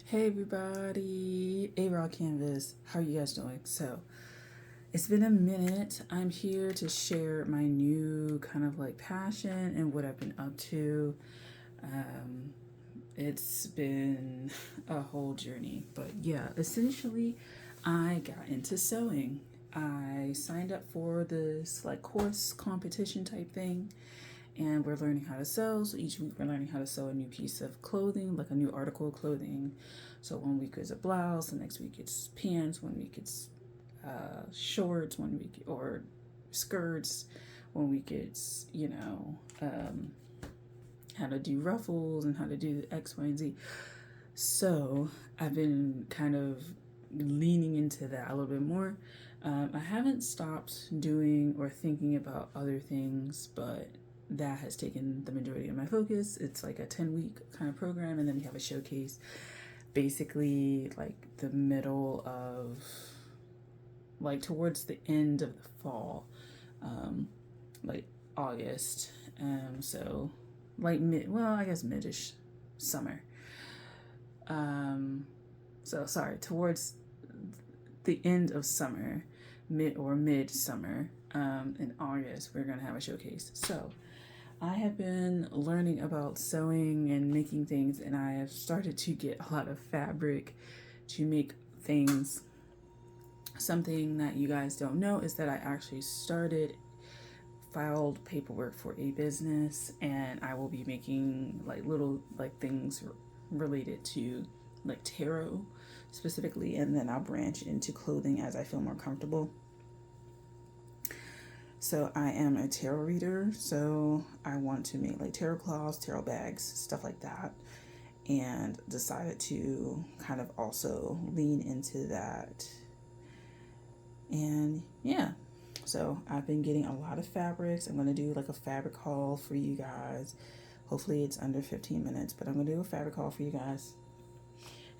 Hey everybody, A-Raw Canvas. How are you guys doing? So, it's been a minute. I'm here to share my new kind of like passion and what I've been up to. Um, it's been a whole journey, but yeah, essentially, I got into sewing. I signed up for this like course competition type thing, and we're learning how to sew. So each week we're learning how to sew a new piece of clothing, like a new article of clothing. So one week it's a blouse, the next week it's pants, one week it's shorts, one week or skirts, one week it's how to do ruffles and how to do X, Y, and Z. So I've been kind of leaning into that a little bit more. I haven't stopped doing or thinking about other things, but that has taken the majority of my focus. It's like a 10-week kind of program, and then we have a showcase basically like the middle of, like, towards the end of the fall, like August. So like I guess midish summer. So sorry, towards the end of summer, mid summer, in August, we're gonna have a showcase. So I have been learning about sewing and making things, and I have started to get a lot of fabric to make things. Something that you guys don't know is that I actually filed paperwork for a business, and I will be making like little like things related to like tarot specifically, and then I'll branch into clothing as I feel more comfortable. So I am a tarot reader, so I want to make like tarot cloths, tarot bags, stuff like that, and decided to kind of also lean into that. And yeah, so I've been getting a lot of fabrics. I'm going to do like a fabric haul for you guys. Hopefully it's under 15 minutes, but I'm going to do a fabric haul for you guys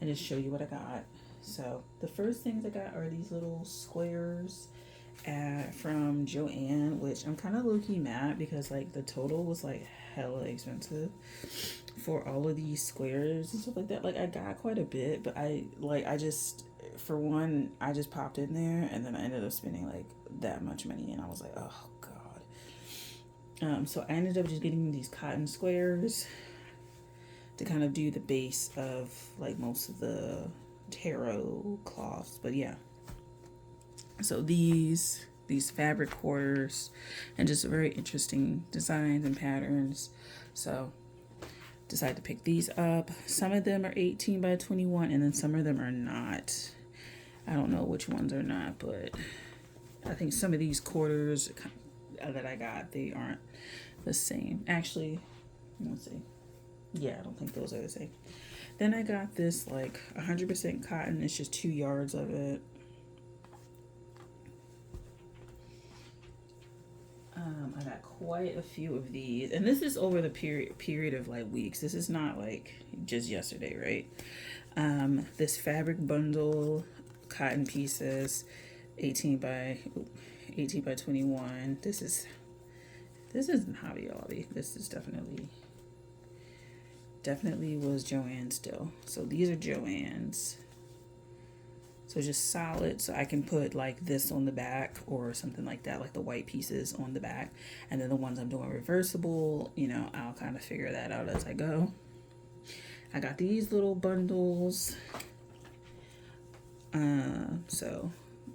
and just show you what I got. So the first things I got are these little squares from Joann, which I'm kind of low-key mad because like the total was like hella expensive for all of these squares and stuff like that. Like I got quite a bit, but I just, for one, I just popped in there and then I ended up spending like that much money, and I was like, oh god. So I ended up just getting these cotton squares to kind of do the base of like most of the tarot cloths. But yeah, so these fabric quarters and just very interesting designs and patterns. So decided to pick these up. Some of them are 18 by 21, and then some of them are not. I don't know which ones are not, but I think some of these quarters that I got, they aren't the same. Actually, let's see. Yeah, I don't think those are the same. Then I got this like 100% cotton. It's just 2 yards of it. I got quite a few of these, and this is over the period of like weeks. This is not like just yesterday, right? This fabric bundle, cotton pieces, 18 by 21. This isn't Hobby Lobby. This is definitely was Joann still. So these are Joann's. So just solid, so I can put like this on the back or something like that, like the white pieces on the back. And then the ones I'm doing reversible, I'll kind of figure that out as I go. I got these little bundles. So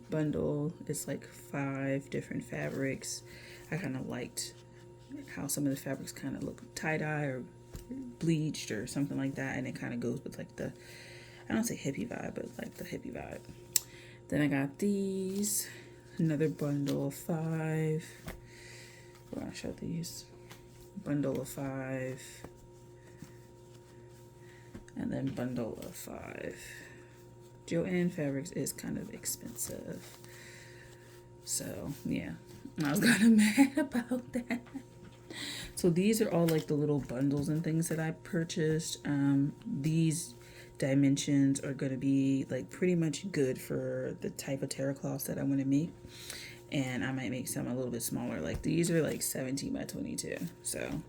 bundle, it's like 5 different fabrics. I kind of liked how some of the fabrics kind of look tie-dye or bleached or something like that, and it kind of goes with like the, I don't say hippie vibe, but like the hippie vibe. Then I got these, another bundle of 5. Where I show these, bundle of 5, and then bundle of 5. Joann Fabrics is kind of expensive, so yeah, I was kind of mad about that. So these are all like the little bundles and things that I purchased. These dimensions are going to be like pretty much good for the type of tarot cloths that I want to make, and I might make some a little bit smaller. Like these are like 17 by 22, so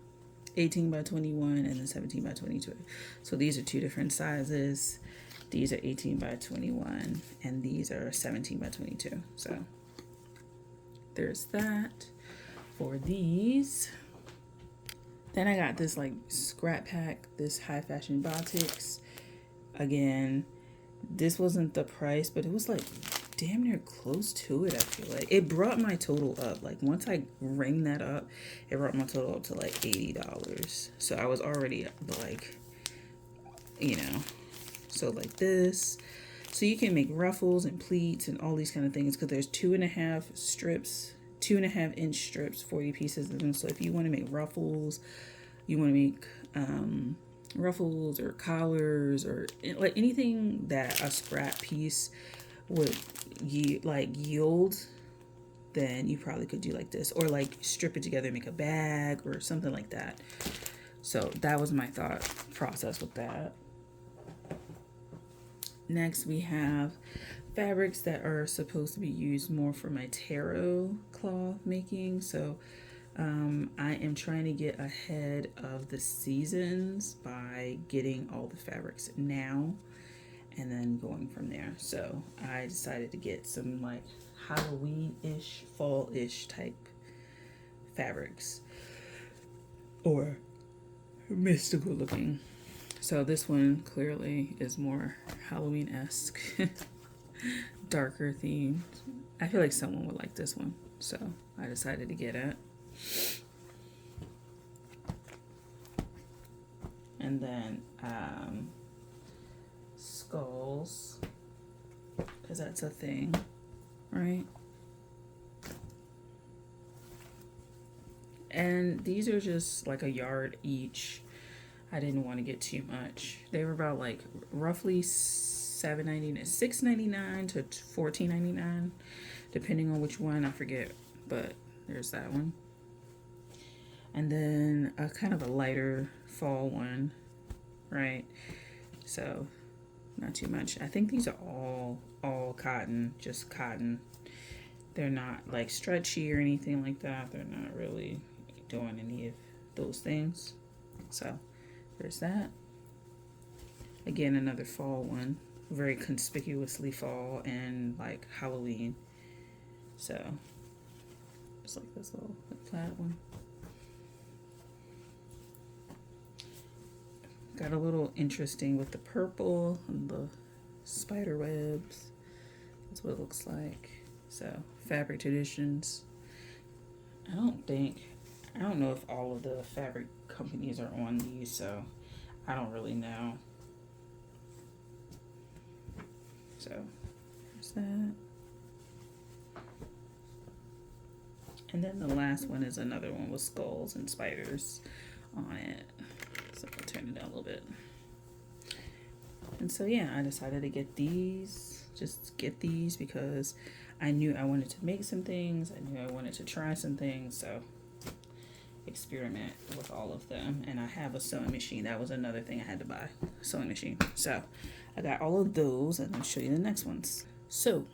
18 by 21 and then 17 by 22. So these are 2 different sizes. These are 18 by 21 and these are 17 by 22. So there's that for these. Then I got this like scrap pack, this High Fashion Batiks. Again, this wasn't the price, but it was like damn near close to it. I feel like it brought my total up. Like once I rang that up, it brought my total up to like $80. So I was already like, you know, so like this. So you can make ruffles and pleats and all these kind of things because there's 2.5 strips, 2.5-inch strips, 40 pieces of them. So if you want to make ruffles, you want to make ruffles or collars or like anything that a scrap piece would yield, then you probably could do like this, or like strip it together and make a bag or something like that. So that was my thought process with that. Next we have fabrics that are supposed to be used more for my tarot cloth making. So I am trying to get ahead of the seasons by getting all the fabrics now and then going from there. So I decided to get some like Halloween-ish, fall-ish type fabrics, or mystical looking. So this one clearly is more Halloween-esque, darker themed. I feel like someone would like this one, so I decided to get it. And then skulls, because that's a thing, right? And these are just like a yard each. I didn't want to get too much. They were about like roughly $7.99, $6.99 to $14.99, depending on which one. I forget, but there's that one. And then a kind of a lighter fall one, right? So not too much. I think these are all cotton, just cotton. They're not like stretchy or anything like that. They're not really doing any of those things. So there's that. Again, another fall one, very conspicuously fall and like Halloween. So just like this little plaid one. Got a little interesting with the purple and the spider webs. That's what it looks like. So Fabric Traditions. I don't know if all of the fabric companies are on these, so I don't really know. So there's that. And then the last one is another one with skulls and spiders on it. So I'll turn it down a little bit. And so yeah, I decided to get these, just get these because I knew I wanted to make some things. I knew I wanted to try some things. So experiment with all of them. And I have a sewing machine. That was another thing I had to buy, a sewing machine. So I got all of those and I'll show you the next ones. So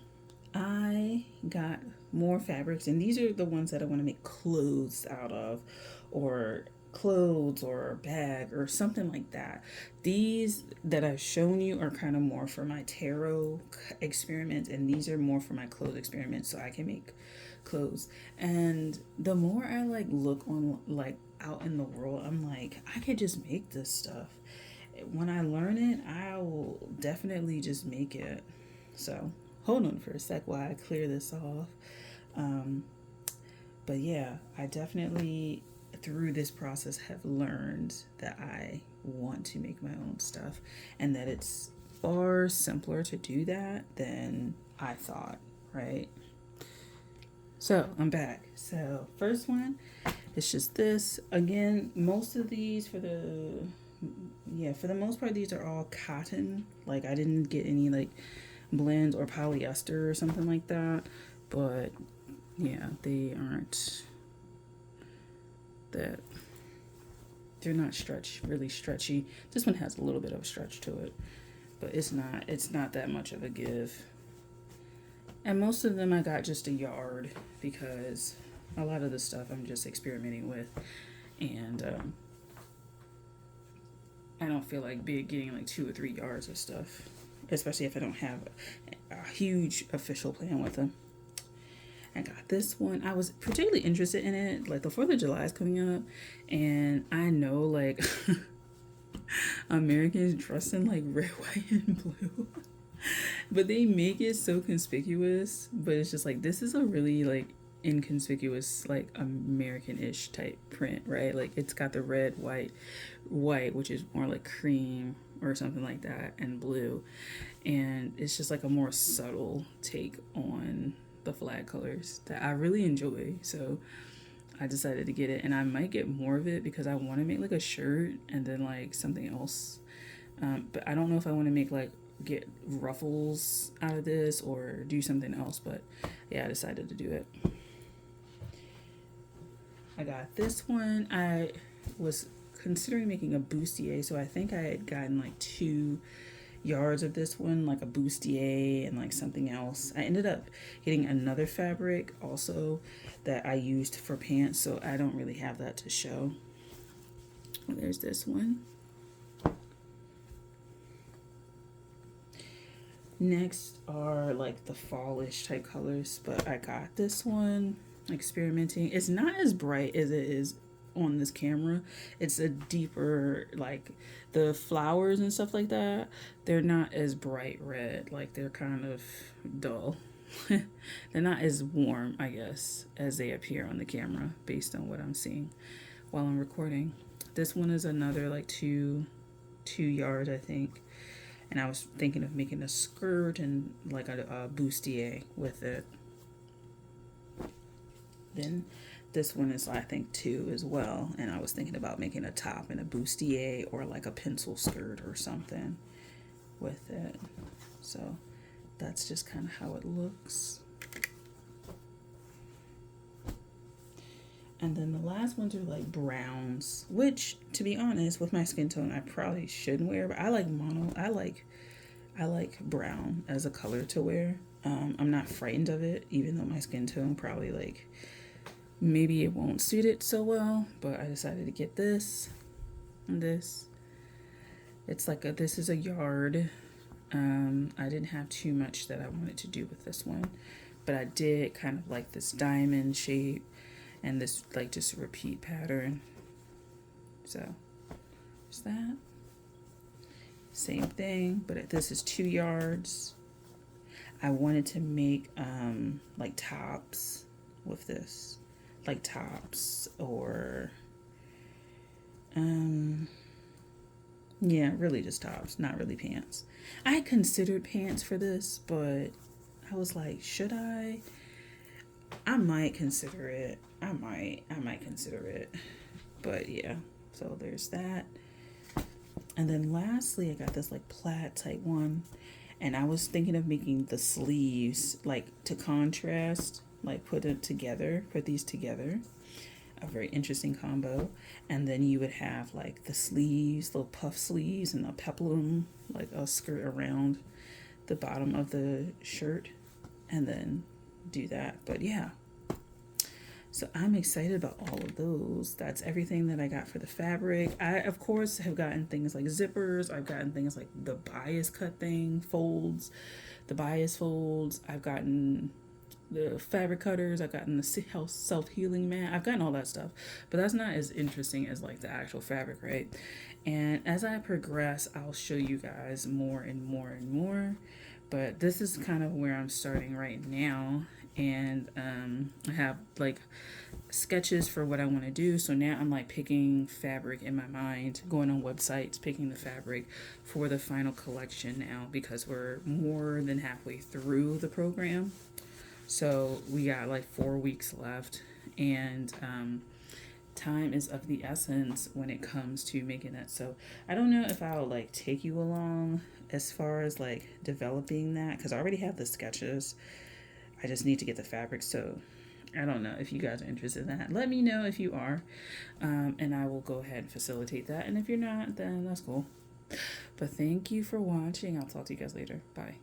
I got more fabrics, and these are the ones that I want to make clothes out of, or clothes or a bag or something like that. These that I've shown you are kind of more for my tarot experiments, and these are more for my clothes experiments, so I can make clothes. And the more I like look on like out in the world, I'm like, I could just make this stuff. When I learn it, I will definitely just make it. So hold on for a sec while I clear this off. But yeah, I definitely through this process have learned that I want to make my own stuff, and that it's far simpler to do that than I thought, right? So I'm back. So first one, it's just this. Again, most of these for the most part, these are all cotton. Like I didn't get any like blends or polyester or something like that, but yeah, they aren't that, they're not really stretchy. This one has a little bit of a stretch to it, but it's not that much of a give. And most of them I got just a yard because a lot of the stuff I'm just experimenting with, and I don't feel like getting like 2 or 3 yards of stuff especially if I don't have a huge official plan with them. I got this one. I was particularly interested in it. Like the 4th of July is coming up, and I know like Americans dress in like red, white, and blue. But they make it so conspicuous. But it's just like this is a really like inconspicuous like American-ish type print, right? Like it's got the red, white, which is more like cream or something like that, and blue. And it's just like a more subtle take on the flag colors that I really enjoy. So I decided to get it, and I might get more of it because I want to make like a shirt and then like something else. But I don't know if I want to make like get ruffles out of this or do something else. But yeah, I decided to do it. I got this one. I was considering making a bustier, so I think I had gotten like 2 yards of this one, like a bustier and like something else. I ended up getting another fabric also that I used for pants, so I don't really have that to show. There's this one. Next are like the fallish type colors, but I got this one experimenting. It's not as bright as it is on this camera. It's a deeper, like the flowers and stuff like that, they're not as bright red. Like they're kind of dull. They're not as warm, I guess, as they appear on the camera based on what I'm seeing while I'm recording. This one is another like two yards, I think. And I was thinking of making a skirt and like a bustier with it. Then this one is, I think, 2 as well. And I was thinking about making a top and a bustier or like a pencil skirt or something with it. So that's just kind of how it looks. And then the last ones are like browns, which, to be honest, with my skin tone, I probably shouldn't wear. But I like mono. I like brown as a color to wear. I'm not frightened of it, even though my skin tone probably like maybe it won't suit it so well. But I decided to get this and this. It's like this is a yard. I didn't have too much that I wanted to do with this one, but I did kind of like this diamond shape and this like just repeat pattern. So there's that. Same thing, but this is 2 yards. I wanted to make like tops with this, like tops or yeah, really just tops, not really pants. I considered pants for this, but I was like, should I? I might consider it. I might consider it. But yeah, so there's that. And then lastly, I got this like plaid type one. And I was thinking of making the sleeves like to contrast, like put these together. A very interesting combo. And then you would have like the sleeves, little puff sleeves and a peplum, like a skirt around the bottom of the shirt. And then do that. But yeah. So I'm excited about all of those. That's everything that I got for the fabric. I, of course, have gotten things like zippers. I've gotten things like the bias cut thing, folds, the bias folds. I've gotten the fabric cutters. I've gotten the self-healing mat. I've gotten all that stuff. But that's not as interesting as like the actual fabric, right? And as I progress, I'll show you guys more and more and more. But this is kind of where I'm starting right now. And I have like sketches for what I want to do. So now I'm like picking fabric in my mind, going on websites, picking the fabric for the final collection now because we're more than halfway through the program. So we got like 4 weeks left, and time is of the essence when it comes to making that. So I don't know if I'll like take you along as far as like developing that because I already have the sketches. I just need to get the fabric. So I don't know if you guys are interested in that. Let me know if you are, and I will go ahead and facilitate that. And if you're not, then that's cool. But thank you for watching. I'll talk to you guys later. Bye.